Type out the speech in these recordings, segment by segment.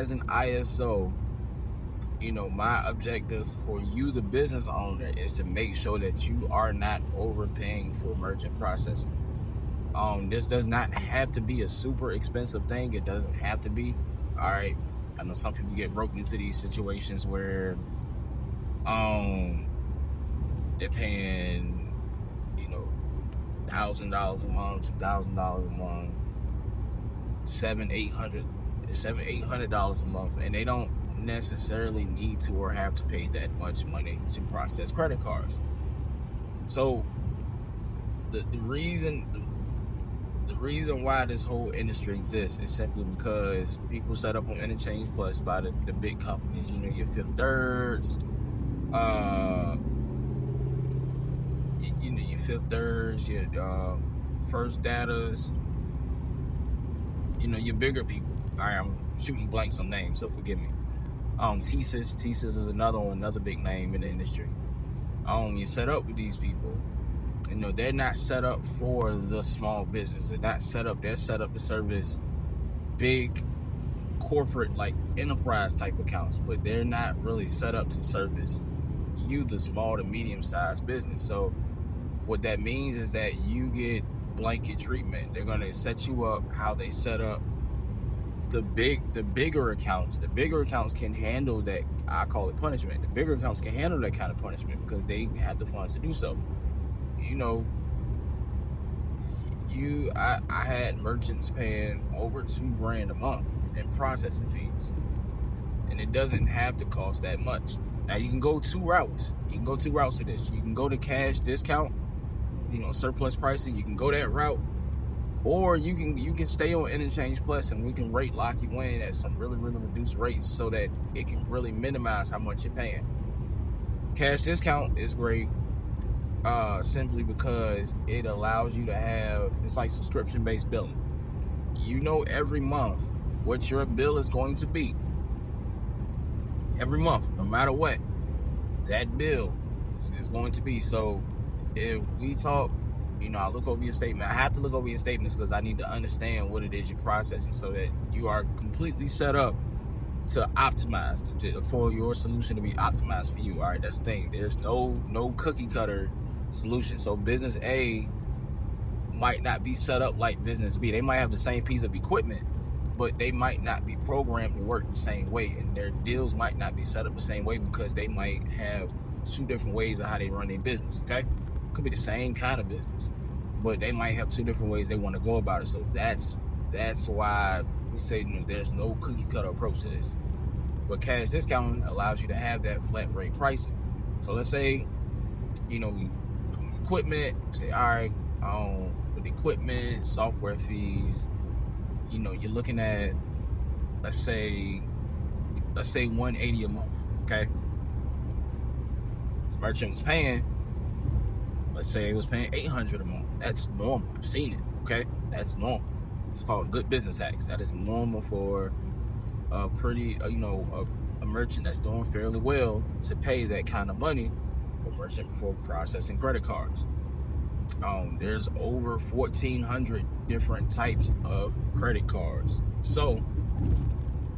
As an ISO, my objective for you, the business owner, is to make sure that you are not overpaying for merchant processing. This does not have to be a super expensive thing. It doesn't have to be. All right. I know some people get roped into these situations where they're paying, $1,000 a month, $2,000 a month, $700-$800 a month, and they don't necessarily need to or have to pay that much money to process credit cards. So the reason why this whole industry exists is simply because people set up on Interchange Plus by the big companies. Your Fifth Thirds, your Fifth Thirds, your First Datas, your bigger people. All right, I'm shooting blanks on names, so forgive me. TSYS is another big name in the industry. You set up with these people. They're not set up for the small business. They're set up to service big corporate, like enterprise type accounts, but they're not really set up to service you, the small to medium sized business. So what that means is that you get blanket treatment. They're going to set you up how they set up the bigger accounts. The bigger accounts can handle that. I call it punishment. The bigger accounts can handle that kind of punishment because they have the funds to do so. I had merchants paying over $2,000 a month in processing fees, and it doesn't have to cost that much. Now you can go two routes. To this. You can go to cash discount, surplus pricing. You can go that route, or you can stay on Interchange Plus, and we can rate lock you in at some really, really reduced rates so that it can really minimize how much you're paying. Cash discount is great. Simply because it allows you to have, it's like subscription-based billing. Every month what your bill is going to be. Every month, no matter what, that bill is going to be. So if we talk, I look over your statement. I have to look over your statements because I need to understand what it is you're processing so that you are completely set up to optimize, for your solution to be optimized for you. All right, that's the thing. There's no cookie cutter solution. So business A might not be set up like business B. They might have the same piece of equipment, but they might not be programmed to work the same way, and their deals might not be set up the same way because they might have two different ways of how they run their business. Okay, could be the same kind of business, but they might have two different ways they want to go about it. So that's why we say there's no cookie cutter approach to this. But cash discounting allows you to have that flat rate pricing. So let's say equipment, say, all right, with equipment, software fees, you're looking at, let's say $180 a month. Okay, this merchant was paying, let's say it was paying $800 a month. That's normal. I've seen it. Okay, that's normal. It's called good business acts. That is normal for a pretty, a merchant that's doing fairly well to pay that kind of money. A merchant for processing credit cards. There's over 1,400 different types of credit cards. So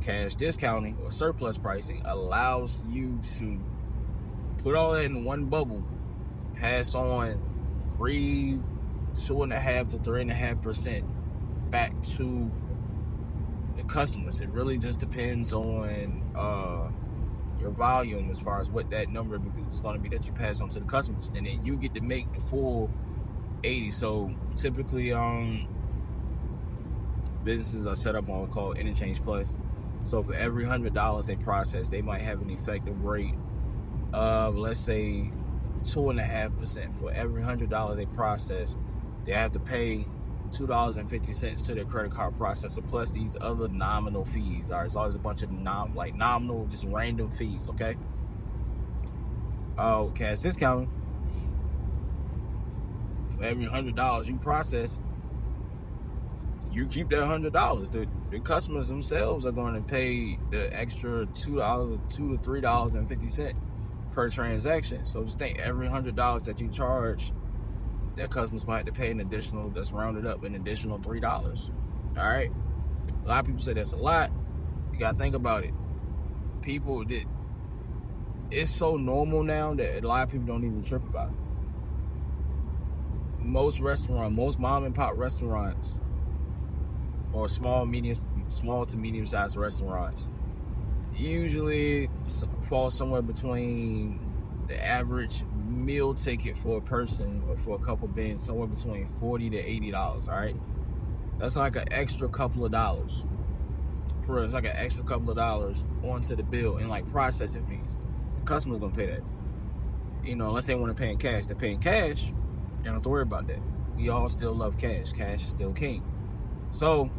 cash discounting or surplus pricing allows you to put all that in one bubble, pass on 2.5% to 3.5% back to the customers. It really just depends on your volume as far as what that number is going to be that you pass on to the customers, and then you get to make the full 80. So typically businesses are set up on what's called Interchange Plus. So for every $100 they process, they might have an effective rate of, let's say, 2.5%. For every $100 they process, they have to pay $2.50 to their credit card processor, plus these other nominal fees. All right, it's always a bunch of nominal, just random fees. Okay. Cash discounting, for every $100 you process, you keep that $100. The customers themselves are going to pay the extra $2 to $3.50 per transaction. So just think, every $100 that you charge, their customers might have to pay an additional, that's rounded up, an additional $3. All right. A lot of people say that's a lot. You gotta think about it. People that it's so normal now that a lot of people don't even trip about it. Most mom and pop restaurants, or small to medium sized restaurants, usually fall somewhere between the average meal ticket for a person or for a couple being somewhere between $40 to $80. All right, that's like an extra couple of dollars. It's like an extra couple of dollars onto the bill in like processing fees. The customer's gonna pay that. Unless they want to pay in cash. They're paying cash. You don't have to worry about that. We all still love cash. Cash is still king. So,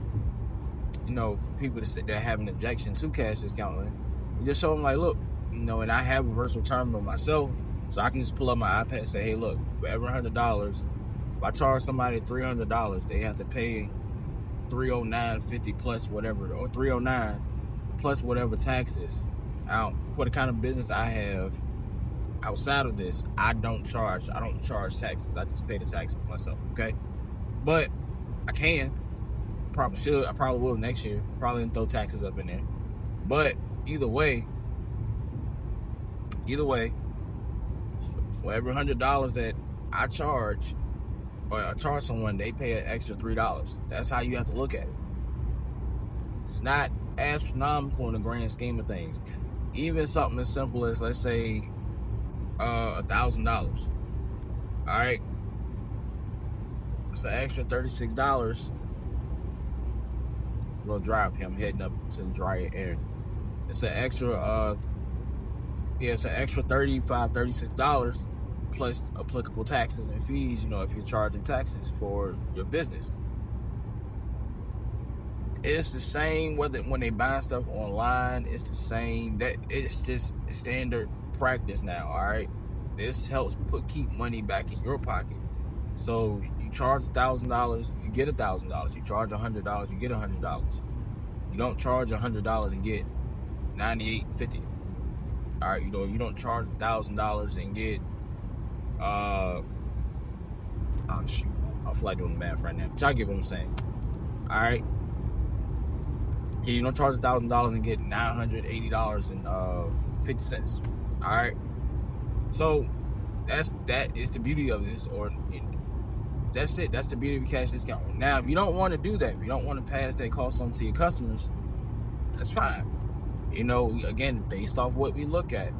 for people that have an objection to cash discounting, you just show them like, look, and I have a virtual terminal myself, so I can just pull up my iPad and say, hey, look, for every $100, if I charge somebody $300, they have to pay $309.50 plus whatever, or $309 plus whatever taxes. For the kind of business I have outside of this, I don't charge taxes. I just pay the taxes myself, okay? But I can. Probably should. I probably will next year. Probably didn't throw taxes up in there. But either way, for every $100 that I charge, or I charge someone, they pay an extra $3. That's how you have to look at it. It's not astronomical in the grand scheme of things. Even something as simple as, let's say, $1,000. All right, it's an extra $36. It's a little dry up here. I'm heading up to the drier air. It's an extra $35-$36 plus applicable taxes and fees. If you're charging taxes for your business, it's the same when they buy stuff online. It's the same. That it's just standard practice now. All right, this helps keep money back in your pocket. So you charge $1,000, you get $1,000. You charge $100, you get $100. You don't charge $100 and get $98.50. All right, you don't charge $1,000 and get oh shoot, I feel like doing the math right now, but y'all get what I'm saying. All right, yeah, you don't charge $1,000 and get $980.50. All right, so that is the beauty of this, or that's it. That's the beauty of cash discount. Now, if you don't want to do that, if you don't want to pass that cost on to your customers, that's fine. Again, based off what we look at,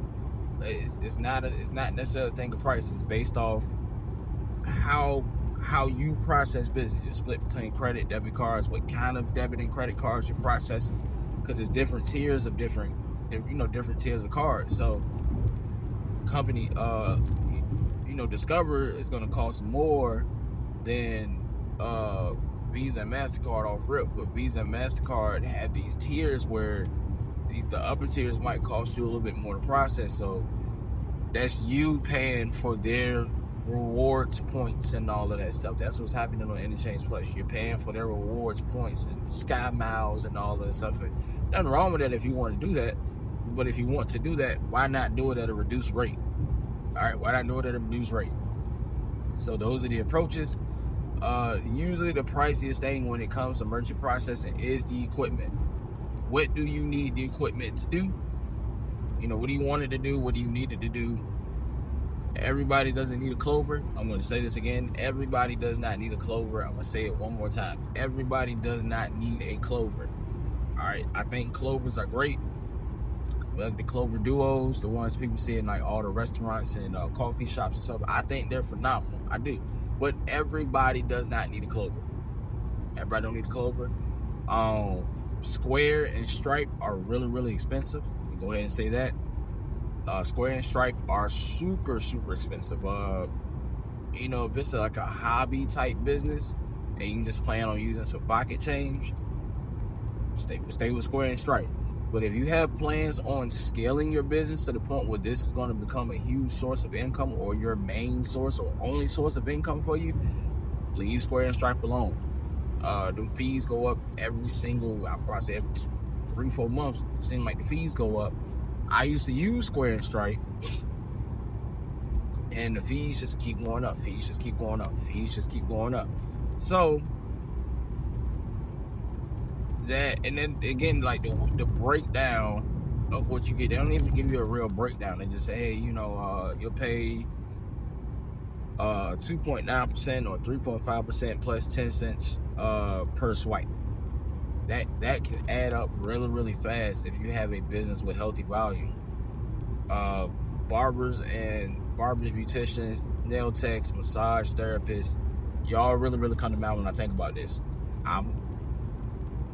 it's not necessarily a thing of price. It's based off how you process business. It's split between credit, debit cards, what kind of debit and credit cards you're processing, because it's different tiers of different tiers of cards. So, company, Discover is going to cost more than Visa and MasterCard off rip, but Visa and MasterCard have these tiers where the upper tiers might cost you a little bit more to process. So that's you paying for their rewards points and all of that stuff. That's what's happening on Interchange Plus. You're paying for their rewards points and Sky Miles and all that stuff. Nothing wrong with that if you want to do that, but if you want to do that, why not do it at a reduced rate? All right, why not do it at a reduced rate? So those are the approaches. Usually the priciest thing when it comes to merchant processing is the equipment. What do you need the equipment to do? What do you want it to do? What do you need it to do? Everybody doesn't need a Clover. I'm going to say this again. Everybody does not need a Clover. I'm going to say it one more time. Everybody does not need a Clover. All right, I think Clovers are great. Like the Clover Duos, the ones people see in like all the restaurants and coffee shops and stuff. I think they're phenomenal. I do. But everybody does not need a Clover. Everybody don't need a Clover. Square and Stripe are really, really expensive. Go ahead and say that. Square and Stripe are super, super expensive. If it's like a hobby type business and you can just plan on using some pocket change, stay with Square and Stripe. But if you have plans on scaling your business to the point where this is going to become a huge source of income, or your main source or only source of income for you, leave Square and Stripe alone. The fees go up every 3-4 months. It seems like the fees go up. I used to use Square and Stripe, and the fees just keep going up. So that, and then again, like the breakdown of what you get. They don't even give you a real breakdown. They just say, hey, you'll pay 2.9% or 3.5% plus 10 cents per swipe. That can add up really, really fast if you have a business with healthy volume. Barbers, beauticians, nail techs, massage therapists, y'all really, really come to mind when I think about this. I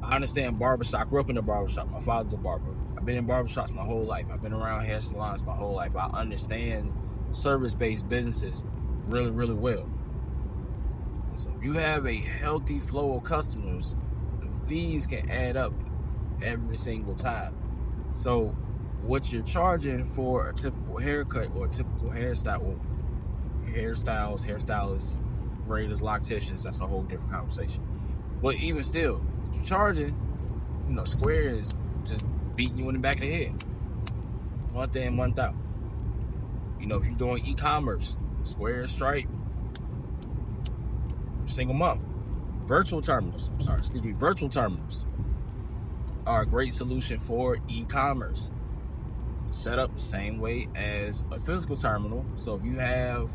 understand barbershop. I grew up in a barbershop. My father's a barber. I've been in barbershops my whole life. I've been around hair salons my whole life. I understand service-based businesses really, really well. So if you have a healthy flow of customers, the fees can add up every single time. So what you're charging for a typical haircut or a typical hairstyle, well, hairstylists, braiders, locticians, that's a whole different conversation. But even still, what you're charging, Square is just beating you in the back of the head, month in, month out. If you're doing e-commerce, Square, Stripe, single month. Virtual terminals are a great solution for e-commerce. Set up the same way as a physical terminal. So if you have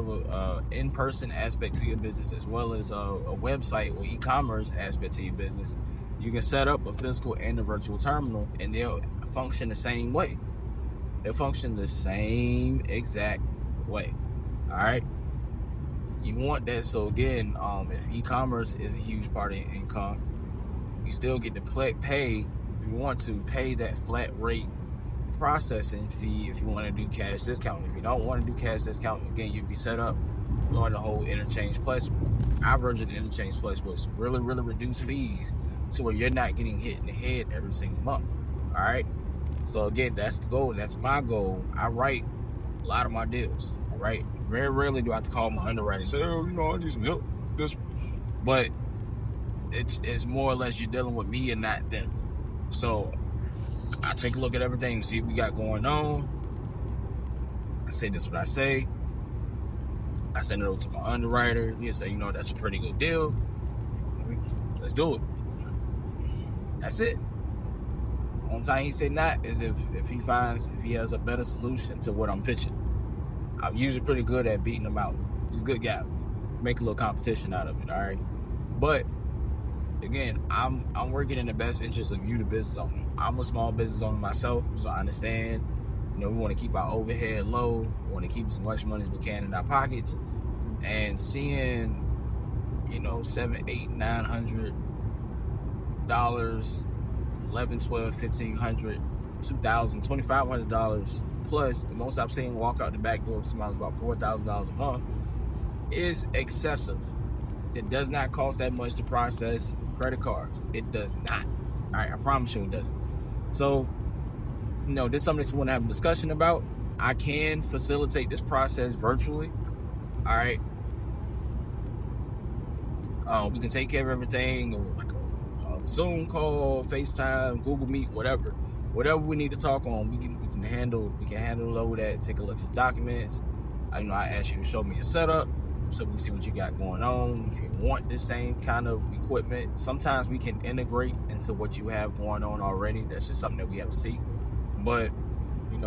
a in-person aspect to your business as well as a website or e-commerce aspect to your business, you can set up a physical and a virtual terminal, and they'll function the same way. They'll function the same exact way. All right. You want that. So again, if e-commerce is a huge part of your income, you still get to pay, if you want to, pay that flat rate processing fee if you want to do cash discount. If you don't want to do cash discount, again, you'll be set up on the whole Interchange Plus. Our version of Interchange Plus was really, really reduced fees to where you're not getting hit in the head every single month. All right. So again, that's the goal. That's my goal. I write a lot of my deals. All right. Very rarely do I have to call my underwriter and say, I need some help. But it's more or less you're dealing with me and not them. So I take a look at everything and see what we got going on. I say this what I say. I send it over to my underwriter. He'll say, that's a pretty good deal. Let's do it. That's it. Only time he say not is if he has a better solution to what I'm pitching. I'm usually pretty good at beating him out. He's a good guy. Make a little competition out of it, all right? But again, I'm working in the best interest of you, the business owner. I'm a small business owner myself, so I understand. We want to keep our overhead low. We want to keep as much money as we can in our pockets. And seeing, $700, $800, $900, $1,100, $1,200, $1,500, $2,000, $2,500 plus, the most I've seen walk out the back door of somebody's about $4,000 a month is excessive. It does not cost that much to process credit cards. It does not. All right, I promise you it doesn't. So, this is something that you want to have a discussion about. I can facilitate this process virtually. All right. We can take care of everything, or like a Zoom call, FaceTime, Google Meet, whatever we need to talk on. We can handle all that. Take a look at your documents. I ask you to show me your setup so we can see what you got going on. If you want the same kind of equipment, sometimes we can integrate into what you have going on already. That's just something that we have to see. But you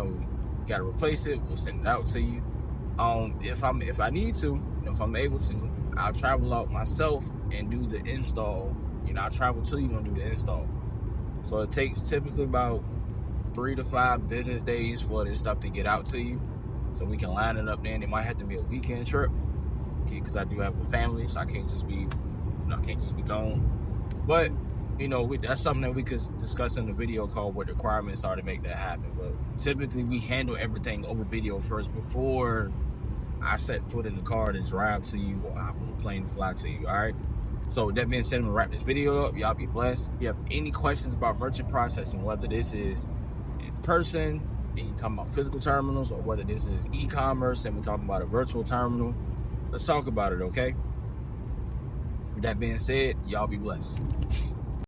got to replace it. We'll send it out to you. If I need to, if I'm able to, I'll travel out myself and do the install. I'll travel to you and do the install. So it takes typically about 3 to 5 business days for this stuff to get out to you, so we can line it up. Then it might have to be a weekend trip, because I do have a family, so I can't just be gone. But that's something that we could discuss in the video call, what the requirements are to make that happen. But typically we handle everything over video first before I set foot in the car to drive to you or hop on a plane to fly to you. All right. So with that being said, I'm gonna wrap this video up. Y'all be blessed. If you have any questions about merchant processing, whether this is in person and you're talking about physical terminals, or whether this is e-commerce and we're talking about a virtual terminal, let's talk about it, okay? With that being said, y'all be blessed.